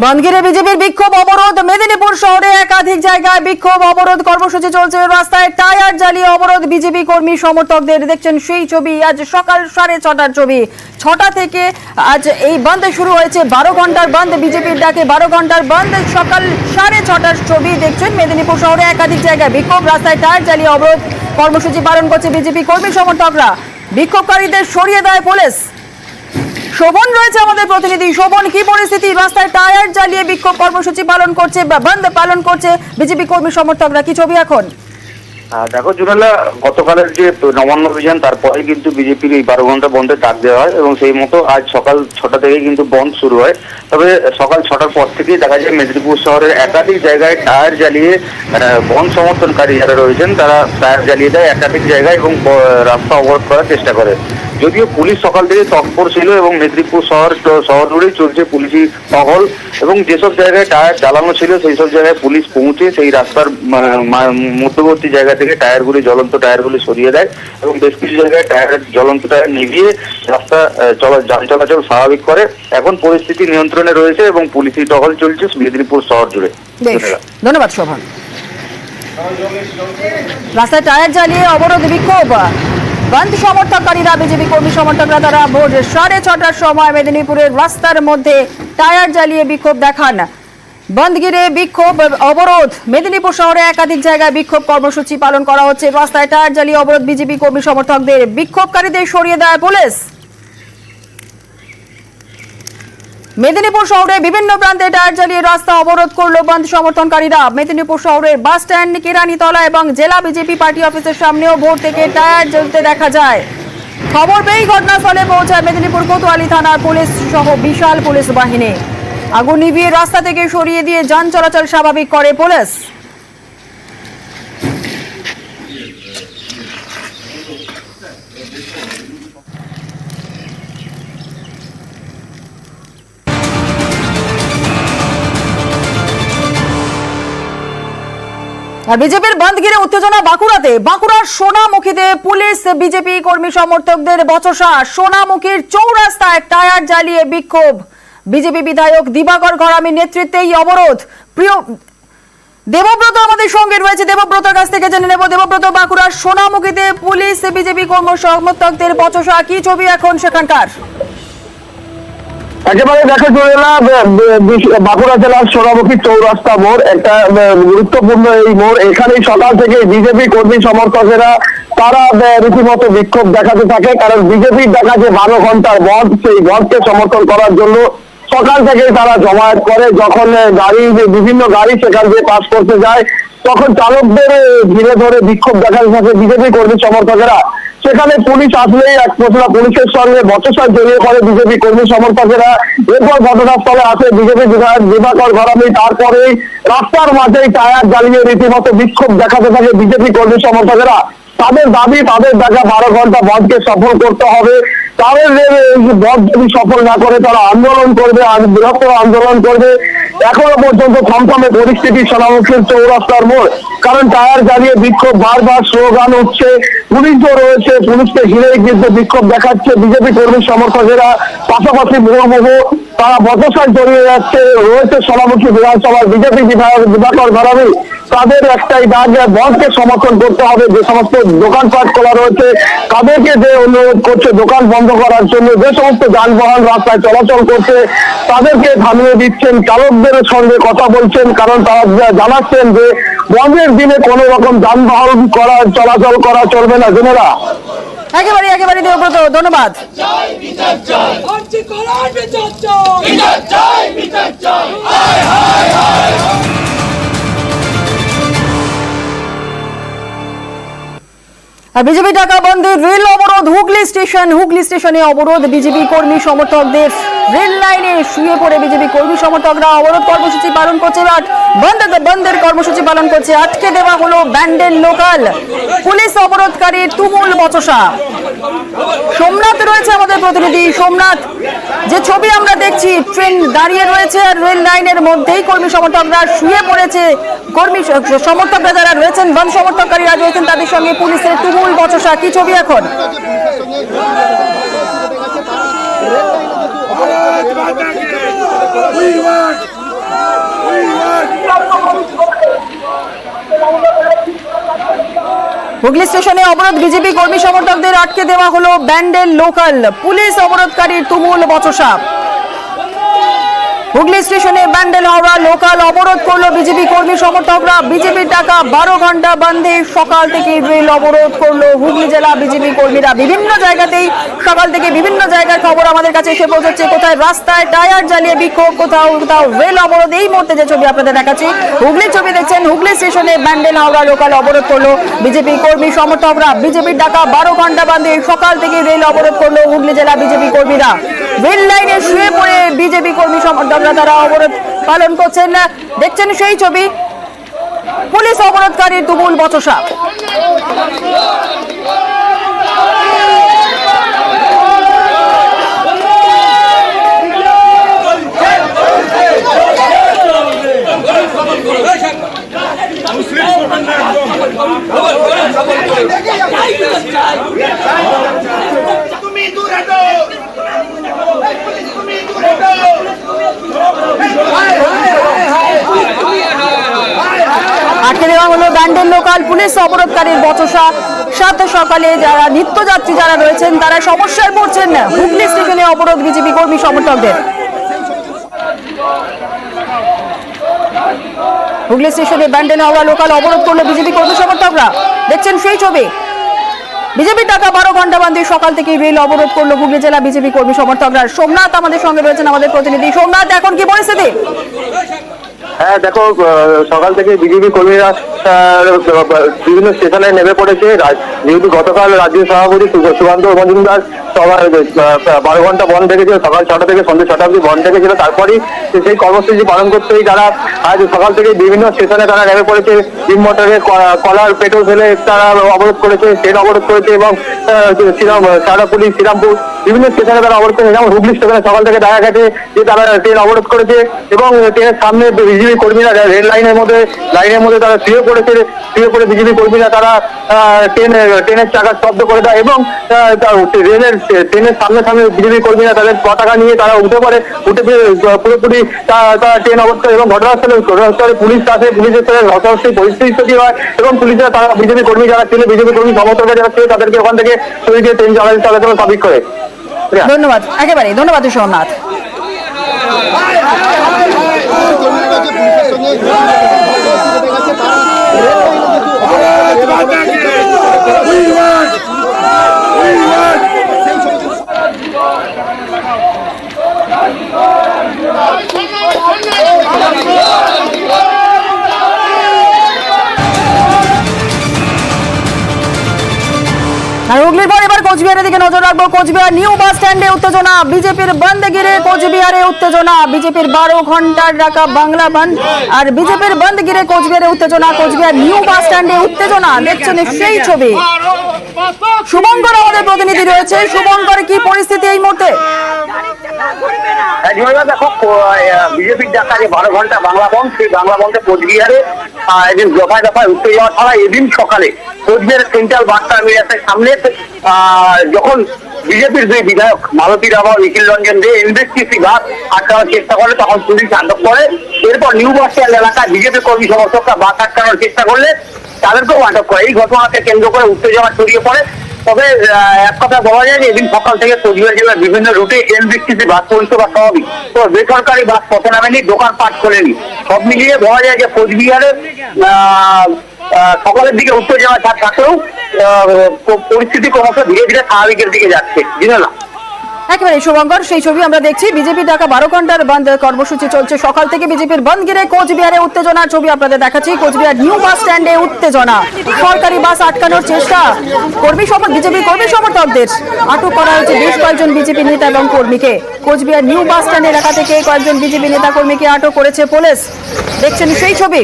বনগিরে বিজেপির বিক্ষোভ অবরোধ। মেদিনীপুর শহরে একাধিক জায়গায় বিক্ষোভ অবরোধ কর্মসূচি চলছে। রাস্তায় টায়ার জ্বালিয়ে অবরোধ বিজেপি কর্মী সমর্থকদের। দেখছেন সেই ছবি, আজ সকাল 6:30টার ছবি। 6টা থেকে আজ এই বন্ধ শুরু হয়েছে। 12 ঘন্টার বন্ধ, বিজেপির ডাকে 12 ঘন্টার বন্ধ। সকাল 6:30টার ছবি দেখছেন। মেদিনীপুর শহরে একাধিক জায়গায় বিক্ষোভ, রাস্তায় টায়ার জ্বালিয়ে অবরোধ কর্মসূচি পালন করছে বিজেপি কর্মী সমর্থকরা। বিক্ষোভকারীদের সরিয়ে দেয় পুলিশ। শোভন রয়েছে আমাদের প্রতিনিধি। শোভন, কি পরিস্থিতি? রাস্তায় টায়ার জ্বালিয়ে বিক্ষোভ কর্মসূচি পালন করছে বা বন্ধ পালন করছে বিজেপি কর্মী সমর্থকরা, কি ছবি এখন? দেখো জুনেলা, গতকালের যে নবান্ন অভিযান তারপরে কিন্তু বিজেপির এই 12 ঘন্টা বন্ধের ডাক দেওয়া হয় এবং সেই মতো আজ সকাল 6টা থেকে কিন্তু বন্ধ শুরু হয়। তবে সকাল 6টার পর থেকেই দেখা যায় মেদিনীপুর শহরের একাধিক জায়গায় টায়ার জ্বালিয়ে বন্ধ সমর্থনকারী যারা রয়েছেন তারা টায়ার জ্বালিয়ে দেয় একাধিক জায়গায় এবং রাস্তা অবরোধ করার চেষ্টা করে। যদিও পুলিশ সকাল থেকে তৎপর ছিল এবং মেদিনীপুর শহর জুড়েই চলছে পুলিশি টহল এবং যেসব জায়গায় টায়ার জ্বালানো ছিল সেই সব জায়গায় পুলিশ পৌঁছে সেই রাস্তার মধ্যবর্তী জায়গা থেকে জ্বলন্ত টায়ারগুলি সরিয়ে দেয় এবং বেশ কিছু জায়গায় জ্বলন্ত টায়ার নিভিয়ে রাস্তা যান চলাচল স্বাভাবিক করে। এখন পরিস্থিতি নিয়ন্ত্রণে রয়েছে এবং পুলিশি টহল চলছে মেদিনীপুর শহর জুড়ে। ধন্যবাদ শোভন। রাস্তায় টায়ার জ্বালিয়ে অবরোধ বিক্ষোভ বন্ধ সমর্থককারীরা, বিজেপি কর্মী সমর্থকরা তারা ভোর 6:30টার সময় মেদিনীপুরের রাস্তার মধ্যে টায়ার জ্বালিয়ে বিক্ষোভ দেখান। বন্ধগিরে বিক্ষোভ অবরোধ। মেদিনীপুর শহরে একাধিক জায়গায় বিক্ষোভ কর্মসূচি পালন করা হচ্ছে। রাস্তায় টায়ার জ্বালিয়ে অবরোধ বিজেপি কর্মী সমর্থকদের। বিক্ষোভকারীদের সরিয়ে দেয় পুলিশ। মেদিনীপুর শহরে বিভিন্ন প্রান্তে টায়ার জ্বালিয়ে রাস্তা অবরোধ করল বন্ধ সমর্থনকারীরা। মেদিনীপুর শহরের বাস স্ট্যান্ড, কেরানীতলা এবং জেলা বিজেপি পার্টি অফিসের সামনেও ভোর থেকে টায়ার জ্বলতে দেখা যায়। খবর পেয়েই ঘটনাস্থলে পৌঁছায় মেদিনীপুর কোতোয়ালি থানার পুলিশ সহ বিশাল পুলিশ বাহিনী। আগুন নিভিয়ে রাস্তা থেকে সরিয়ে দিয়ে যান চলাচল স্বাভাবিক করে পুলিশ। আর বিজেপির বন্ধ ঘিরে উত্তেজনা বাঁকুড়াতে। বাঁকুড়ার সোনামুখীতে পুলিশ বিজেপি কর্মী সমর্থকদের বচসা। সোনামুখীর চৌরাস্তায় টায়ার জ্বালিয়ে বিক্ষোভ। বিজেপি বিধায়ক দিবাকর ঘরামির নেতৃত্বে এই অবরোধ। প্রিয় দেবব্রত আমাদের সঙ্গে রয়েছে, দেবব্রতর কাছ থেকে জেনে নেব। দেবব্রত, বাঁকুড়ার সোনামুখীতে পুলিশ বিজেপি কর্মী সমর্থকদের বচসা, কি ছবি এখন সেখানকার? একেবারে দেখো জুয়েলা, বাঁকুড়া জেলার সোনামুখী চৌরাস্তা মোড় একটা গুরুত্বপূর্ণ এই মোড়। এখানেই সকাল থেকে বিজেপি কর্মী সমর্থকেরা তারা রীতিমতো বিক্ষোভ দেখাতে থাকে, কারণ বিজেপির দেখা যে 12 ঘন্টার বন্ধ, সেই বন্ধকে সমর্থন করার জন্য সকাল থেকেই তারা জমায়েত করে। যখন বিভিন্ন গাড়ি সেখান দিয়ে পাস করতে যায় তখন চালকদের ঘিরে ধরে বিক্ষোভ দেখাতে থাকে বিজেপি কর্মী সমর্থকেরা। সেখানে পুলিশ আসলেই এক পশলা পুলিশের সঙ্গে বচসা জড়িয়ে পড়ে বিজেপি কর্মী সমর্থকেরা। এরপর ঘটনাস্থলে আসে বিজেপি বিধায়ক দিবাকর ঘরামি। তারপরেই রাস্তার মাঝেই টায়ার জ্বালিয়ে রীতিমতো বিক্ষোভ দেখাতে থাকে বিজেপি কর্মী সমর্থকেরা। তাদের দাবি, তাদের দেখা 12 ঘন্টা বন্ধকে সফল করতে হবে। তাদের বন্ধ যদি সফল না করে তারা আন্দোলন করবে, বৃহত্তর আন্দোলন করবে। এখনো পর্যন্ত থমথমে পরিস্থিতি সোনামুখীর চৌরাস্তার মোড়, কারণ টায়ার জ্বালিয়ে বিক্ষোভ, বারবার স্লোগান উঠছে, পুলিশও রয়েছে, পুলিশকে ঘিরেই কিন্তু বিক্ষোভ দেখাচ্ছে বিজেপি কর্মী সমর্থকেরা। পাশাপাশি মুহুর্মুহু তারা বচসায় জড়িয়ে যাচ্ছে। রয়েছে সোনামুখী বিধানসভার বিজেপি বিধায়ক দিবাকর ঘরামি। তাদের একটাই ডাক, বন্ধকে সমর্থন করতে হবে। যে সমস্ত দোকানপাট খোলা রয়েছে তাদেরকে যে অনুরোধ করছে দোকান বন্ধ করার জন্য, যে সমস্ত যানবাহন রাস্তায় চলাচল করছে তাদেরকে থামিয়ে দিচ্ছেন, চালকদের সঙ্গে কথা বলছেন, কারণ তারা জানাচ্ছেন যে বন্ধের দিনে কোনো রকম যানবাহন চলাচল করা চলবে না। জেনেরা একেবারে দেবব্রত, ধন্যবাদ। বিজেপি ডাকা বন্ধে রেল অবরোধ। হুগলি স্টেশনে অবরোধ বিজেপি কর্মী সমর্থকদের। রেল লাইনে শুয়ে পড়ে বিজেপি কর্মী সমর্থকরা অবরোধ কর্মসূচি পালন করছে। বন্ধের কর্মসূচি পালন করছে। আটকে দেওয়া হলো ব্যান্ডেল লোকাল। পুলিশ অবরোধকারী তুমুল বচসা। সোমনাথ রয়েছে আমাদের প্রতিনিধি। সোমনাথ, যে ছবি আমরা দেখছি, ট্রেন দাঁড়িয়ে রয়েছে আর রেল লাইনের মধ্যেই কর্মী সমর্থকরা শুয়ে পড়েছে। কর্মী সমর্থকরা যারা রয়েছেন, বন্ধ সমর্থককারীরা রয়েছেন, তাদের সঙ্গে পুলিশের তুমুল বচসা, কি ছবি এখন? We want হুগলি স্টেশনে অবরোধ বিজেপি কর্মী সমর্থকদের আটকে দেওয়া হলো ব্যান্ডেল লোকাল, পুলিশ অবরোধকারীর তুমুল বচসা। হুগলি স্টেশনে ব্যান্ডেল হাওড়া লোকাল অবরোধ করলো বিজেপি কর্মী সমর্থকরা। বিজেপির ডাকা 12 ঘন্টা বন্ধে সকাল থেকে রেল অবরোধ করলো হুগলি জেলা বিজেপি কর্মীরা। বিভিন্ন জায়গাতেই সকাল থেকে বিভিন্ন জায়গার খবর আমাদের কাছে এসে পৌঁছচ্ছে। কোথায় রাস্তায় টায়ার জ্বালিয়ে বিক্ষোভ, কোথাও কোথাও রেল অবরোধ। এই মুহূর্তে যে ছবি আপনাদের দেখাচ্ছি, হুগলির ছবি দেখছেন। হুগলি স্টেশনে ব্যান্ডেল হাওড়া লোকাল অবরোধ করলো বিজেপি কর্মী সমর্থকরা। বিজেপির ডাকা 12 ঘন্টা বন্ধে সকাল থেকে রেল অবরোধ করলো হুগলি জেলা বিজেপি কর্মীরা। রেল লাইনে শুয়ে পড়ে বিজেপি কর্মী সমর্থকরা তারা অবরোধ পালন করছেন। দেখছেন সেই ছবি, পুলিশ অবরোধকারীর তুমুল বচসা। আটকে দেওয়া হলো ব্যান্ডেল লোকাল, পুলিশ অবরোধকারীর বচসা। সাত সকালে যারা নিত্যযাত্রী যারা রয়েছেন তারা সমস্যায় পড়ছেন হুগলি স্টেশনে অবরোধ বিজেপি কর্মী সমর্থকদের। হুগলি স্টেশনে ব্যান্ডেল হাওড়া লোকাল অবরোধ করলো বিজেপি কর্মী সমর্থকরা। দেখছেন সেই ছবি, বিজেপির ডাকা 12 ঘন্টা বন্ধে সকাল থেকে রেল অবরোধ করলো হুগলি জেলা বিজেপি কর্মী সমর্থকরা। সোমনাথ আমাদের সঙ্গে রয়েছেন, আমাদের প্রতিনিধি। সোমনাথ, এখন কি পরিস্থিতি? হ্যাঁ দেখো, সকাল থেকে বিজেপি কর্মীরা বিভিন্ন স্টেশনে নেমে পড়েছে। যেহেতু গতকাল রাজ্য সভাপতি সুকান্ত মজুমদার সবার 12 ঘন্টা বন্ধ থেকেছিল, সকাল 6টা থেকে সন্ধ্যে 6টা অবধি বন্ধ থেকেছিল। তারপরই সেই কর্মসূচি পালন করতেই তারা আজ সকাল থেকে বিভিন্ন স্টেশনে তারা নেমে পড়েছে। ডিম মোটরে কলার পেট্রোল ফেলে তারা অবরোধ করেছে, ট্রেন অবরোধ করেছে এবং সারাপুলি শ্রীরামপুর বিভিন্ন স্টেশনে তারা অবরোধ করেছে। যেমন হুগলি স্টেশনে সকাল থেকে দেখা গেছে যে তারা ট্রেন অবরোধ করেছে এবং ট্রেনের সামনে বিজেপি কর্মীরা রেল লাইনের মধ্যে তারা শুয়ে পড়ে বিজেপি কর্মীরা তারা ট্রেনের চাকা স্তব্ধ করে দেয় এবং ট্রেনের সামনে বিজেপি কর্মীরা তাদের পতাকা নিয়ে তারা উঠে পুরোপুরি তারা ট্রেন অবস্থা এবং ঘটনাস্থলে পুলিশ আসে। পুলিশের সাথে ঘটনাস্থলে পরিস্থিতি তৈরি হয় এবং পুলিশরা তারা বিজেপি কর্মী যারা ছিল, বিজেপি কর্মী সমর্থকরা যারা ছিল তাদেরকে ওখান থেকে সরিয়ে ট্রেন চালানোর জন্য সাবিক করে। ধন্যবাদ, একেবারে ধন্যবাদ সোমনাথ। আর হুগলির পর এবার কোচবিহারের দিকে নজর রাখবো। কোচবিহার নিউ বাস স্ট্যান্ডে উত্তেজনা, বিজেপির বন্ধ ঘিরে কোচবিহারে উত্তেজনা। বিজেপির 12 ঘন্টার ডাকা বাংলা বন্ধ আর বিজেপির বন্ধ ঘিরে কোচবিহারে উত্তেজনা। কোচবিহার নিউ বাস স্ট্যান্ডে উত্তেজনা, দেখছেন সেই ছবি। শুভঙ্কর আমাদের প্রতিনিধি রয়েছে। শুভঙ্কর, কি পরিস্থিতি এই মুহূর্তে? দেখো, বিজেপির ডাকা যে 12 ঘন্টা বাংলা বন্ধ, সেই বাংলা বন্ধে কোচবিহারে এদিন দফায় দফায় উত্তেজনা ছাড়া এদিন সকালে কোচবিহারের সেন্ট্রাল বাস টার্মিনাসের সামনে যখন বিজেপির দুই বিধায়ক মালতী রাবা ও নিখিল রঞ্জন দে এনবিএসটিসি বাস আটকানোর চেষ্টা করে, তখন পুলিশ আটক করে। এরপর নিউ বাস স্ট্যান্ড এলাকায় বিজেপি কর্মী সমর্থকরা বাস আটকানোর চেষ্টা করলে তাদেরকেও আটক করে। এই ঘটনাকে কেন্দ্র করে উত্তেজনা ছড়িয়ে পড়ে। তবে এক কথা বলা যায় যে এদিন সকাল থেকে কোচবিহার জেলার বিভিন্ন রুটে এনবিএসটিসি বাস পরিষেবা স্বাভাবিক, তো বেসরকারি বাস পথে নামেনি, দোকানপাট খোলেনি। সব মিলিয়ে বলা যায় যে কোচবিহারের সকালের দিকে উত্তেজনা থাকলেও পরিস্থিতি ক্রমশ ধীরে ধীরে স্বাভাবিকের দিকে যাচ্ছে। জিনালা, একেবারে শুভঙ্কর, সেই ছবি আমরা দেখছি। বিজেপি ডাকা 12 ঘন্টার বন্ধ কর্মসূচি চলছে সকাল থেকে। বিজেপির বন্ধ ঘিরে কোচবিহারে উত্তেজনার ছবি আপনাদের দেখাচ্ছি। কোচবিহার নিউ বাস স্ট্যান্ডে উত্তেজনা, সরকারি বাস আটকানোর চেষ্টা। বিজেপি কর্মী সমর্থকদের আটক করা হয়েছে বেশ কয়েকজন বিজেপি নেতা এবং কর্মীকে। কোচবিহার নিউ বাস স্ট্যান্ড এলাকা থেকে কয়েকজন বিজেপি নেতা কর্মীকে আটক করেছে পুলিশ। দেখছেন সেই ছবি।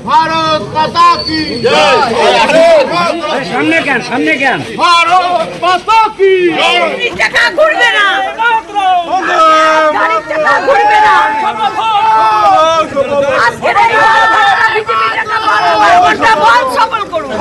भारत माता की जय। सामने ज्ञान भारत माता की টাকা ঘুরবে না, গাড়ির টাকা ঘুরবে না। আজকে বিজেপি টাকা 12 ঘন্টা বল সফল করুন।